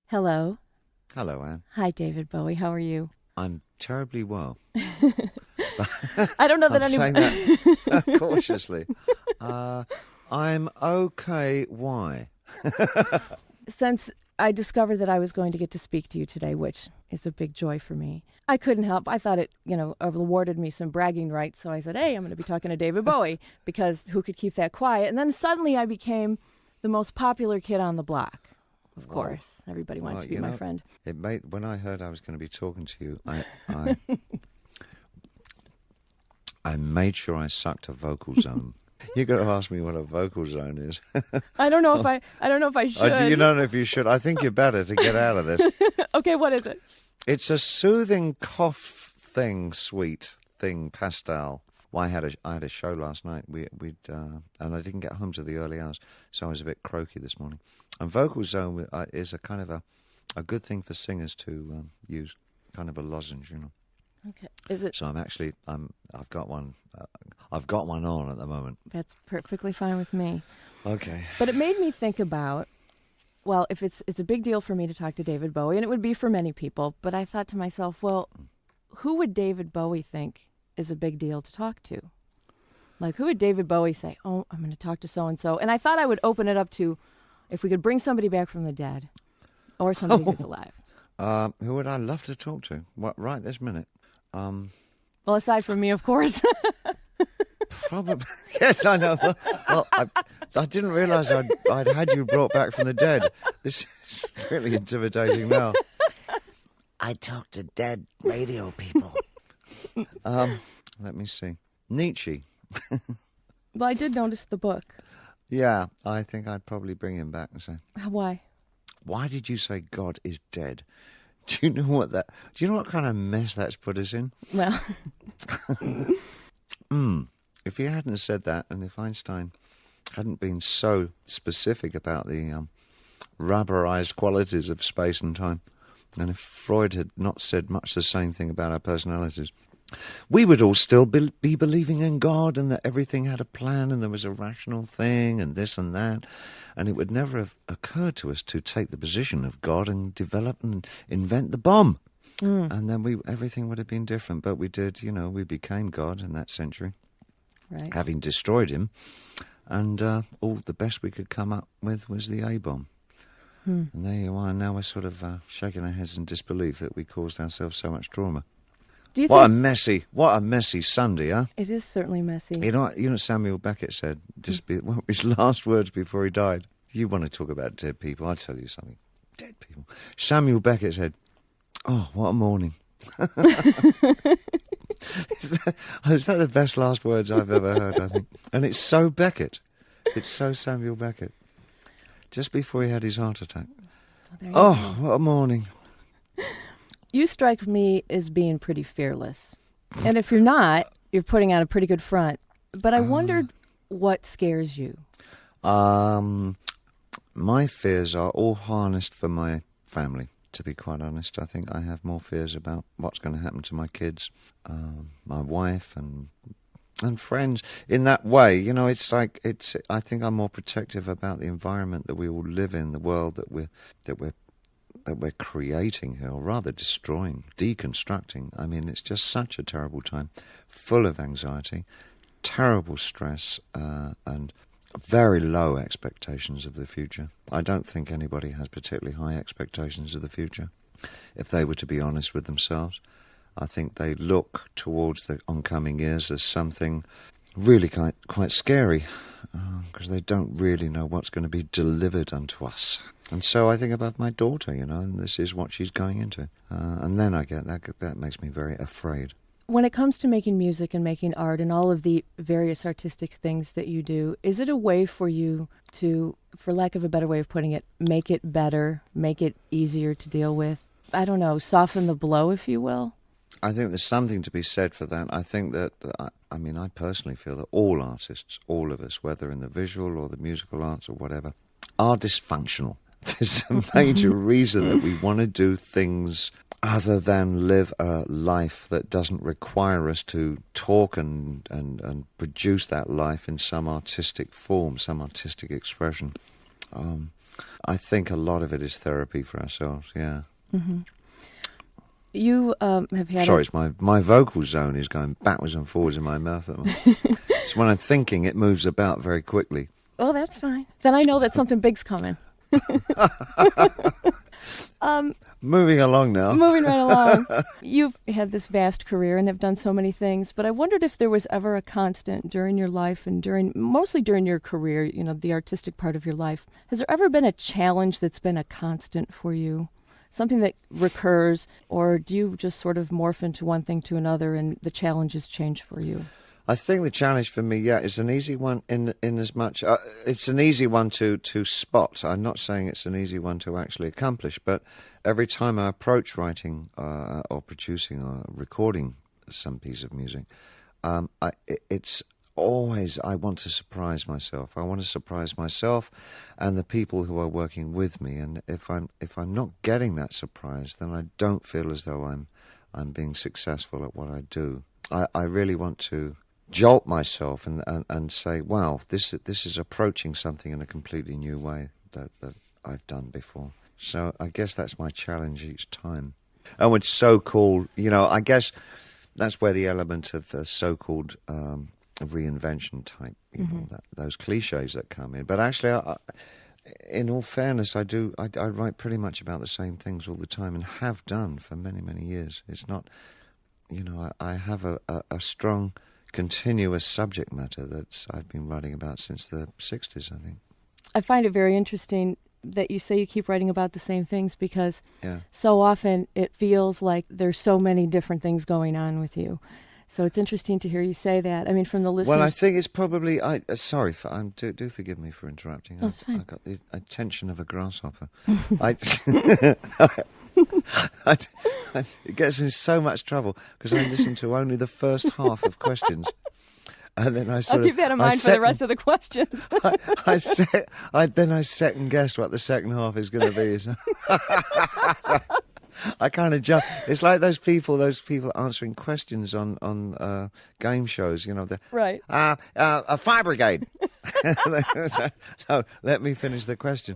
Hello. Hello, Anne. Hi, David Bowie. How are you? I'm terribly well. I don't know that I'm saying that anybody... cautiously. I'm okay. Why? Since I discovered that I was going to get to speak to you today, which is a big joy for me, I couldn't help. I thought it, awarded me some bragging rights. So I said, hey, I'm going to be talking to David Bowie because who could keep that quiet? And then suddenly I became the most popular kid on the block. Of course, everybody wanted to be my friend. When I heard I was going to be talking to you, I made sure I sucked a vocal zone. You're going to ask me what a vocal zone is. I don't know if I should. You don't know if you should. I think you're better to get out of this. Okay, what is it? It's a soothing cough thing, sweet thing, pastel. Well, I had a show last night. And I didn't get home to the early hours, so I was a bit croaky this morning. And vocal zone is a kind of a good thing for singers to use, kind of a lozenge, you know. Okay, is it? So I've got one. I've got one on at the moment. That's perfectly fine with me. Okay. But it made me think about, well, if it's a big deal for me to talk to David Bowie, and it would be for many people, but I thought to myself, well, who would David Bowie think is a big deal to talk to? Like, who would David Bowie say, oh, I'm going to talk to so-and-so? And I thought I would open it up to if we could bring somebody back from the dead or somebody who's alive. Who would I love to talk to? What, right this minute? Well, aside from me, of course. Probably. Yes, I know. Well, I didn't realise I'd had you brought back from the dead. This is really intimidating now. I talk to dead radio people. Let me see. Nietzsche. Well, I did notice the book. Yeah, I think I'd probably bring him back and say, Why? why did you say God is dead? Do you know what kind of mess that's put us in? Well, If he hadn't said that, and if Einstein hadn't been so specific about the rubberized qualities of space and time, and if Freud had not said much the same thing about our personalities, we would all still be believing in God and that everything had a plan and there was a rational thing and this and that. And it would never have occurred to us to take the position of God and develop and invent the bomb. And then everything would have been different. But we did, we became God in that century, right. having destroyed him. And all the best we could come up with was the A-bomb. And there you are. Now we're sort of shaking our heads in disbelief that we caused ourselves so much trauma. Do you What think... a messy Sunday, huh? It is certainly messy. You know what Samuel Beckett said, his last words before he died? You want to talk about dead people, I'll tell you something. Dead people. Samuel Beckett said, oh, what a morning. Is that the best last words I've ever heard, I think? And it's so Beckett. It's so Samuel Beckett. Just before he had his heart attack. Oh, what a morning. You strike me as being pretty fearless. And if you're not, you're putting on a pretty good front. But I wondered what scares you. My fears are all harnessed for my family, to be quite honest. I think I have more fears about what's going to happen to my kids, my wife and friends. In that way, I think I'm more protective about the environment that we all live in, the world that we're creating here, or rather destroying, deconstructing. I mean, it's just such a terrible time, full of anxiety, terrible stress, and very low expectations of the future. I don't think anybody has particularly high expectations of the future. If they were to be honest with themselves, I think they look towards the oncoming years as something really quite scary, because they don't really know what's going to be delivered unto us. And so I think about my daughter, and this is what she's going into. And then I get that makes me very afraid. When it comes to making music and making art and all of the various artistic things that you do, is it a way for you to, for lack of a better way of putting it, make it better, make it easier to deal with? I don't know, soften the blow, if you will? I think there's something to be said for that. I think that, I personally feel that all artists, all of us, whether in the visual or the musical arts or whatever, are dysfunctional. There's a major reason that we want to do things other than live a life that doesn't require us to talk and produce that life in some artistic form, some artistic expression. I think a lot of it is therapy for ourselves, yeah. Mm-hmm. You have had... Sorry, it's my vocal zone is going backwards and forwards in my mouth at the moment. So when I'm thinking, it moves about very quickly. Oh, that's fine. Then I know that something big's coming. Moving along now. Moving right along. You've had this vast career and have done so many things, but I wondered if there was ever a constant during your life and mostly during your career, the artistic part of your life. Has there ever been a challenge that's been a constant for you? Something that recurs, or do you just sort of morph into one thing to another and the challenges change for you? I think the challenge for me, is an easy one in as much it's an easy one to spot. I'm not saying it's an easy one to actually accomplish, but every time I approach writing or producing or recording some piece of music, it's always I want to surprise myself. I want to surprise myself and the people who are working with me. And if I'm not getting that surprise, then I don't feel as though I'm being successful at what I do. I really want to jolt myself and say, wow, this is approaching something in a completely new way that I've done before. So I guess that's my challenge each time. And with so-called, I guess that's where the element of so-called reinvention type, those cliches that come in. But actually, in all fairness, I write pretty much about the same things all the time and have done for many, many years. It's not, I have a strong continuous subject matter that I've been writing about since the 60s, I think. I find it very interesting that you say you keep writing about the same things because so often it feels like there's so many different things going on with you. So it's interesting to hear you say that. I mean, from the listeners... Well, I think it's probably... sorry, do forgive me for interrupting. That's fine. I've got the attention of a grasshopper. It gets me in so much trouble because I listen to only the first half of questions. And then I'll keep that in mind for the rest of the questions. I second guess what the second half is going to be. So I kind of jump. It's like those people answering questions on game shows. Right. A fire brigade. No, let me finish the question.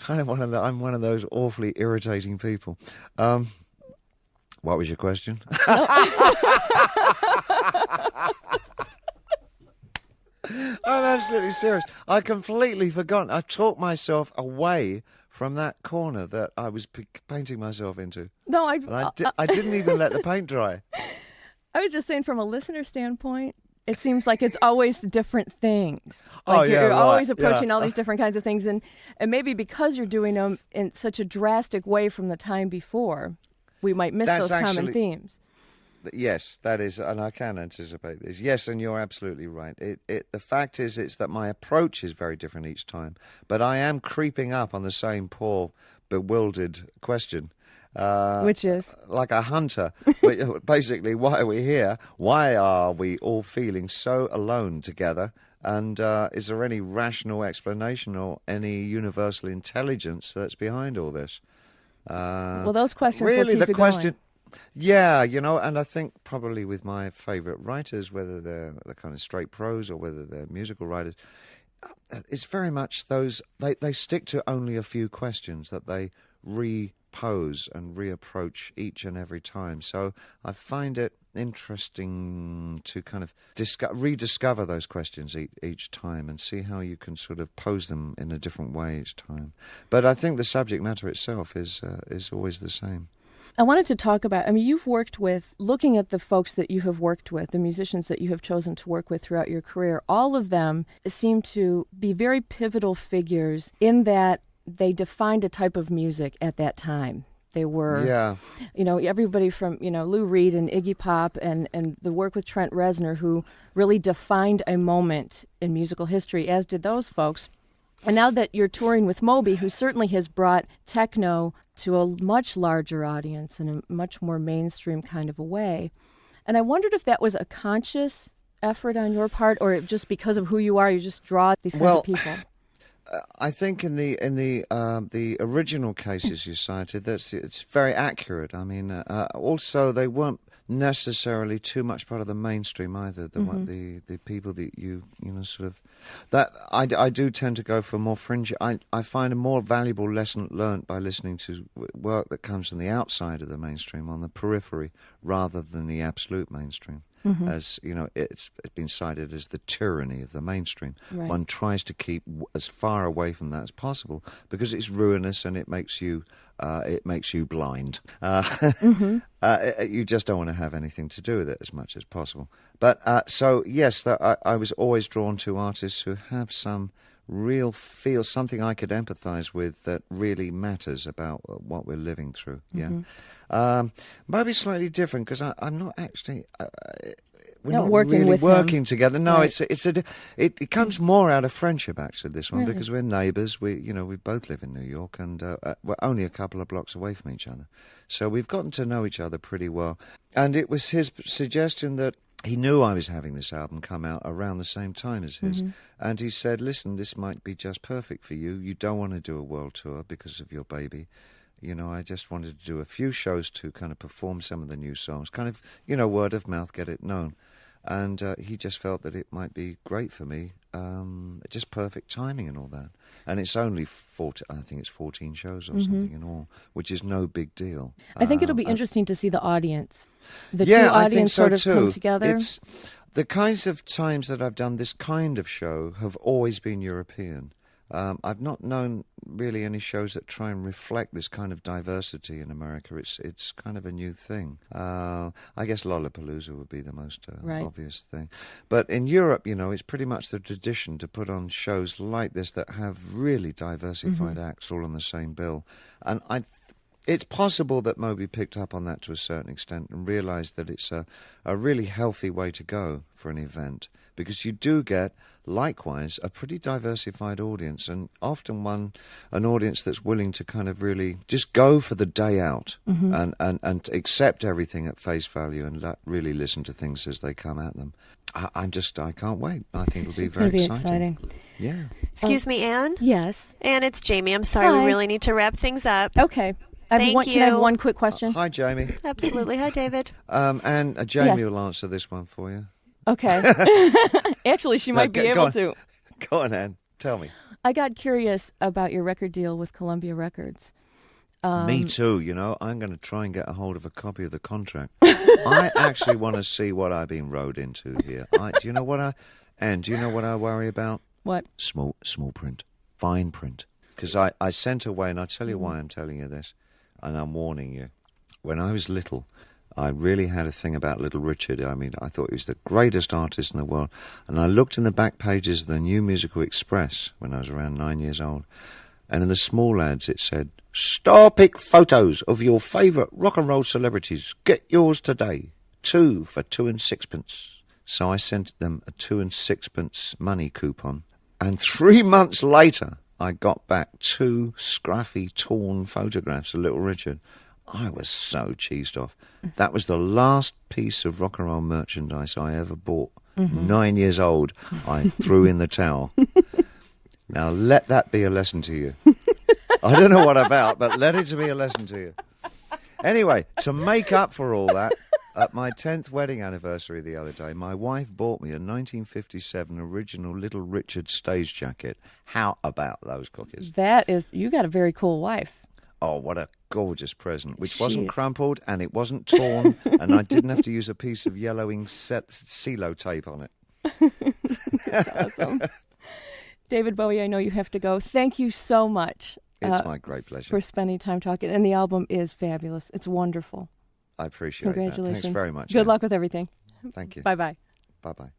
I'm one of those awfully irritating people. What was your question? I'm absolutely serious. I completely forgotten. I talked myself away from that corner that I was painting myself into. No, I didn't even let the paint dry. I was just saying from a listener standpoint, it seems like it's always different things. Like you're always approaching all these different kinds of things. And maybe because you're doing them in such a drastic way from the time before, we might miss those common themes. Yes, that is, and I can anticipate this. Yes, and you're absolutely right. The fact is, it's that my approach is very different each time, but I am creeping up on the same poor, bewildered question. Which is? Like a hunter. Basically, why are we here? Why are we all feeling so alone together? And is there any rational explanation or any universal intelligence that's behind all this? Well, those questions really, will keep the you question. Going. Yeah, and I think probably with my favourite writers, whether they're the kind of straight prose or whether they're musical writers, it's very much those, they stick to only a few questions that they repose and reapproach each and every time. So I find it interesting to kind of rediscover those questions each time and see how you can sort of pose them in a different way each time. But I think the subject matter itself is always the same. I wanted to talk about, you've worked with, looking at the folks that you have worked with, the musicians that you have chosen to work with throughout your career, all of them seem to be very pivotal figures in that they defined a type of music at that time. They were, everybody from, Lou Reed and Iggy Pop and the work with Trent Reznor, who really defined a moment in musical history, as did those folks. And now that you're touring with Moby, who certainly has brought techno to a much larger audience in a much more mainstream kind of a way. And I wondered if that was a conscious effort on your part, or just because of who you are, you just draw these kinds of people. I think in the original cases you cited, it's very accurate. I mean, also they weren't necessarily too much part of the mainstream either. The people that you know sort of that I do tend to go for more fringe. I find a more valuable lesson learnt by listening to work that comes from the outside of the mainstream, on the periphery, rather than the absolute mainstream. As you know, it's been cited as the tyranny of the mainstream. Right. One tries to keep as far away from that as possible because it's ruinous and it makes you blind. You just don't want to have anything to do with it as much as possible. But so yes, I was always drawn to artists who have some real feel, something I could empathise with that really matters about what we're living through. Yeah, maybe slightly different because I'm not actually. We're not working really with working him. together. No, Right. it comes more out of friendship actually. This one Really? because we're neighbours. We both live in New York and we're only a couple of blocks away from each other, so we've gotten to know each other pretty well. And it was his suggestion that he knew I was having this album come out around the same time as his, and he said, "Listen, this might be just perfect for you. You don't want to do a world tour because of your baby." You know, I just wanted to do a few shows to kind of perform some of the new songs, kind of, word of mouth, get it known. And he just felt that it might be great for me, just perfect timing and all that. And it's only 14 shows or something in all, which is no big deal. I think it'll be interesting to see the audience. The yeah, two I think audience so sort of too. come together. It's, the kinds of times that I've done this kind of show have always been European. I've not known really any shows that try and reflect this kind of diversity in America. It's kind of a new thing. I guess Lollapalooza would be the most Right. obvious thing. But in Europe, it's pretty much the tradition to put on shows like this that have really diversified acts all on the same bill. And it's possible that Moby picked up on that to a certain extent and realised that it's a really healthy way to go for an event, because you do get, likewise, a pretty diversified audience, and often an audience that's willing to kind of really just go for the day out and accept everything at face value and really listen to things as they come at them. I can't wait. I think it'll be It's very going to be exciting. exciting. Yeah. Excuse me, Anne? Yes. Anne, it's Jamie. I'm sorry, Hi. we really need to wrap things up. Okay. Thank Can I have you. one quick question? Hi, Jamie. Absolutely. Hi, David. And Jamie Yes. will answer this one for you. Okay. Actually, she might be go able on. to. Go on, Anne. Tell me. I got curious about your record deal with Columbia Records. Me too, I'm going to try and get a hold of a copy of the contract. I actually want to see what I've been rode into here. Do you know what I worry about? What? Small print, fine print. Because I sent away, and I'll tell you why I'm telling you this, and I'm warning you. When I was little, I really had a thing about Little Richard. I mean, I thought he was the greatest artist in the world. And I looked in the back pages of the New Musical Express when I was around 9 years old. And in the small ads it said, "Star pick photos of your favourite rock and roll celebrities. Get yours today. 2 for 2 and 6pence. So I sent them a 2 and 6pence money coupon. And 3 months later, I got back 2 scruffy, torn photographs of Little Richard. I was so cheesed off. That was the last piece of rock and roll merchandise I ever bought. 9 years old, I threw in the towel. Now let that be a lesson to you. I don't know what about, but let it be a lesson to you. Anyway, to make up for all that, at my 10th wedding anniversary the other day, my wife bought me a 1957 original Little Richard stage jacket. How about those cookies? You got a very cool wife. Oh, what a gorgeous present, which She- wasn't crumpled and it wasn't torn, and I didn't have to use a piece of yellowing CeeLo tape on it. Awesome. David Bowie, I know you have to go. Thank you so much It's my great pleasure. for spending time talking. And the album is fabulous. It's wonderful. I appreciate that. Congratulations. Thanks very much. Good Anne. luck with everything. Thank you. Bye-bye. Bye-bye.